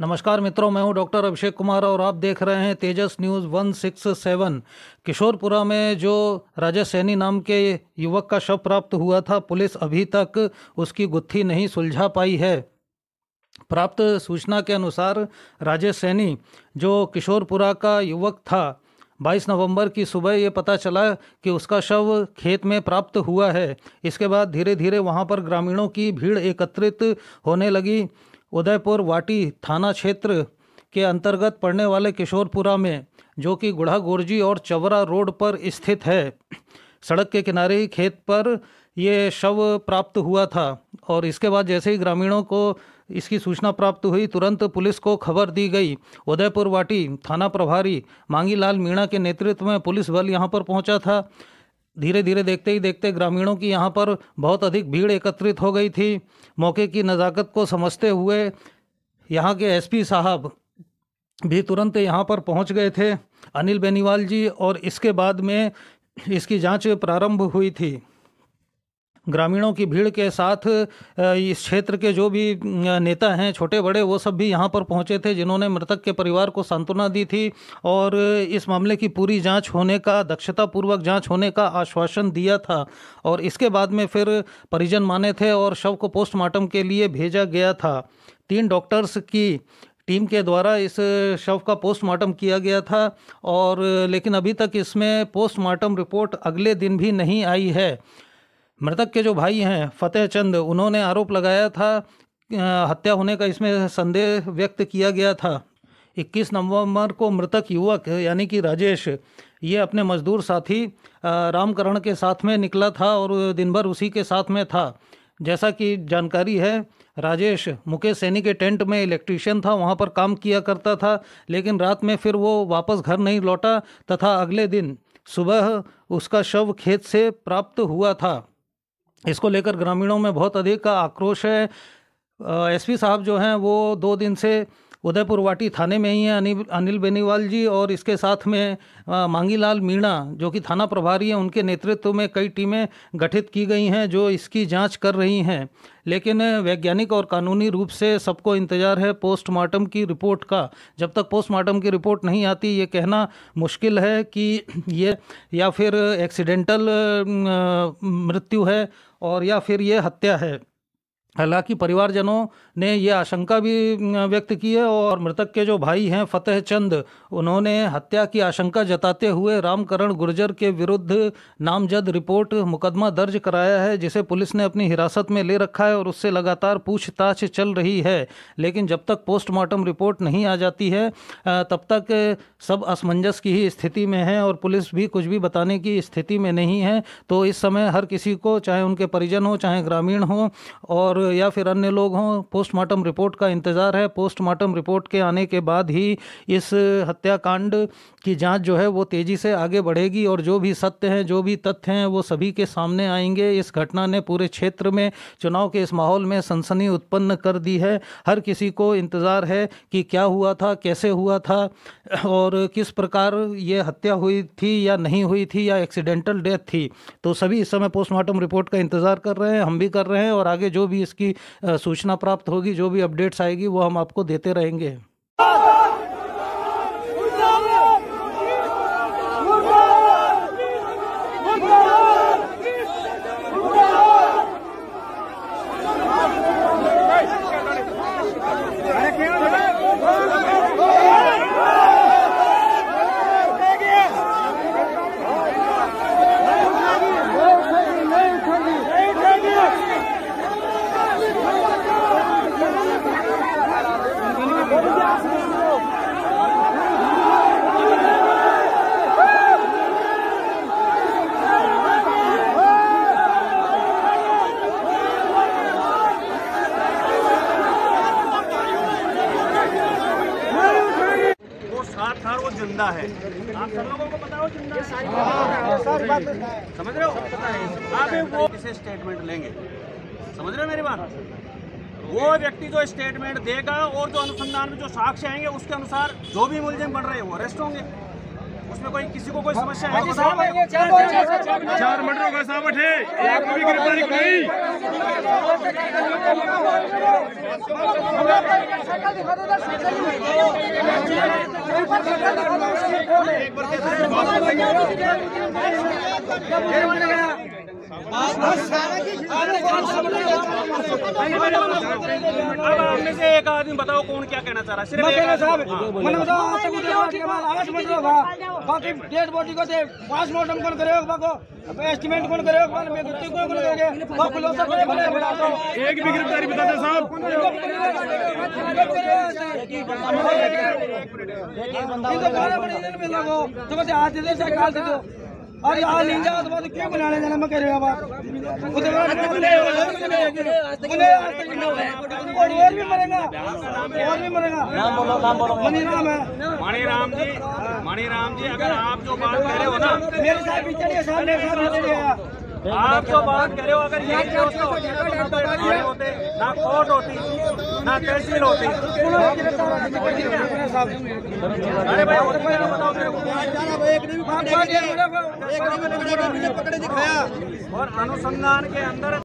नमस्कार मित्रों, मैं हूं डॉक्टर अभिषेक कुमार और आप देख रहे हैं तेजस न्यूज़ 167। किशोरपुरा में जो राजेश सैनी नाम के युवक का शव प्राप्त हुआ था, पुलिस अभी तक उसकी गुत्थी नहीं सुलझा पाई है। प्राप्त सूचना के अनुसार राजेश सैनी जो किशोरपुरा का युवक था, 22 नवंबर की सुबह ये पता चला कि उसका शव खेत में प्राप्त हुआ है। इसके बाद धीरे धीरे वहाँ पर ग्रामीणों की भीड़ एकत्रित होने लगी। उदयपुर वाटी थाना क्षेत्र के अंतर्गत पड़ने वाले किशोरपुरा में, जो कि गुढ़ा गोरजी और चवरा रोड पर स्थित है, सड़क के किनारे ही खेत पर ये शव प्राप्त हुआ था। और इसके बाद जैसे ही ग्रामीणों को इसकी सूचना प्राप्त हुई, तुरंत पुलिस को खबर दी गई। उदयपुर वाटी थाना प्रभारी मांगीलाल मीणा के नेतृत्व में पुलिस बल यहाँ पर पहुँचा था। धीरे धीरे देखते ही देखते ग्रामीणों की यहाँ पर बहुत अधिक भीड़ एकत्रित हो गई थी। मौके की नज़ाकत को समझते हुए यहाँ के एसपी साहब भी तुरंत यहाँ पर पहुँच गए थे, अनिल बेनीवाल जी, और इसके बाद में इसकी जांच प्रारंभ हुई थी। ग्रामीणों की भीड़ के साथ इस क्षेत्र के जो भी नेता हैं, छोटे बड़े, वो सब भी यहाँ पर पहुँचे थे, जिन्होंने मृतक के परिवार को सांत्वना दी थी और इस मामले की पूरी जांच होने का, दक्षतापूर्वक जांच होने का आश्वासन दिया था। और इसके बाद में फिर परिजन माने थे और शव को पोस्टमार्टम के लिए भेजा गया था। 3 डॉक्टर्स की टीम के द्वारा इस शव का पोस्टमार्टम किया गया था, और लेकिन अभी तक इसमें पोस्टमार्टम रिपोर्ट अगले दिन भी नहीं आई है। मृतक के जो भाई हैं फतेह चंद, उन्होंने आरोप लगाया था, हत्या होने का इसमें संदेह व्यक्त किया गया था। 21 नवंबर को मृतक युवक यानी कि राजेश, ये अपने मजदूर साथी रामकरण के साथ में निकला था और दिन भर उसी के साथ में था। जैसा कि जानकारी है, राजेश मुकेश सैनी के टेंट में इलेक्ट्रीशियन था, वहाँ पर काम किया करता था, लेकिन रात में फिर वो वापस घर नहीं लौटा तथा अगले दिन सुबह उसका शव खेत से प्राप्त हुआ था। इसको लेकर ग्रामीणों में बहुत अधिक आक्रोश है। एसपी साहब जो हैं वो 2 दिन से उदयपुर वाटी थाने में ही हैं, अनिल बेनीवाल जी, और इसके साथ में मांगीलाल मीणा जो कि थाना प्रभारी हैं, उनके नेतृत्व में कई टीमें गठित की गई हैं जो इसकी जांच कर रही हैं। लेकिन वैज्ञानिक और कानूनी रूप से सबको इंतज़ार है पोस्टमार्टम की रिपोर्ट का। जब तक पोस्टमार्टम की रिपोर्ट नहीं आती, ये कहना मुश्किल है कि ये या फिर एक्सीडेंटल मृत्यु है और या फिर ये हत्या है। हालांकि परिवारजनों ने ये आशंका भी व्यक्त की है और मृतक के जो भाई हैं फतेह चंद, उन्होंने हत्या की आशंका जताते हुए रामकरण गुर्जर के विरुद्ध नामजद रिपोर्ट मुकदमा दर्ज कराया है, जिसे पुलिस ने अपनी हिरासत में ले रखा है और उससे लगातार पूछताछ चल रही है। लेकिन जब तक पोस्टमार्टम रिपोर्ट नहीं आ जाती है तब तक सब असमंजस की ही स्थिति में है और पुलिस भी कुछ भी बताने की स्थिति में नहीं है। तो इस समय हर किसी को, चाहे उनके परिजन हो, चाहे ग्रामीण हो और या फिर अन्य लोग हों, पोस्टमार्टम रिपोर्ट का इंतज़ार है। पोस्टमार्टम रिपोर्ट के आने के बाद ही इस हत्याकांड की जांच जो है वो तेज़ी से आगे बढ़ेगी और जो भी सत्य हैं, जो भी तथ्य हैं, वो सभी के सामने आएंगे। इस घटना ने पूरे क्षेत्र में चुनाव के इस माहौल में सनसनी उत्पन्न कर दी है। हर किसी को इंतज़ार है कि क्या हुआ था, कैसे हुआ था और किस प्रकार ये हत्या हुई थी या नहीं हुई थी या एक्सीडेंटल डेथ थी। तो सभी इस समय पोस्टमार्टम रिपोर्ट का इंतज़ार कर रहे हैं, हम भी कर रहे हैं, और आगे जो भी इसकी सूचना प्राप्त होगी, जो भी अपडेट्स आएगी, वो हम आपको देते रहेंगे। वो जिंदा है, आप सब लोगों को पता हो जिंदा है, सारी बात समझ रहे हो। आप वो किसे स्टेटमेंट लेंगे, समझ रहे हो मेरी बात। वो व्यक्ति जो स्टेटमेंट देगा और जो अनुसंधान में जो साक्ष्य आएंगे उसके अनुसार जो भी मुलजिम बन रहे हैं वो अरेस्ट होंगे। उसमें कोई किसी को कोई समस्या है कि साहब 4 मर्डरों का साबित है, एक भी गिरफ्तारी नहीं। अब आप में से एक आदमी बताओ कौन क्या कहना चाह रहा है। सिर्फ एक मैंने बताओ आज तक मुझे 8 मिनट होगा बाकी डेड बॉडी को पोस्टमार्टम कौन करेगा बाको एस्टिमेट कौन करेगा बाद में गुत्ती कौन करेगा बाकी लोग सब बता दो एक भी गिरफ्तारी बता दे साहब। तो बस आज दे से काल दे दो और यहाँ नहीं जाओ तो बाद क्यों बनाने जाना मैं कह रहा हूँ उसके बाद और भी मरेगा नाम बोलो मणिराम है मणिराम जी अगर आप जो बात कह रहे हो ना मेरे साथ पिछड़िए सामने आप जो बात कर रहे हो अगर ये होते ना कोर्ट होती ना तहसील होती। अरे भाई बताओ और अनुसंधान के अंदर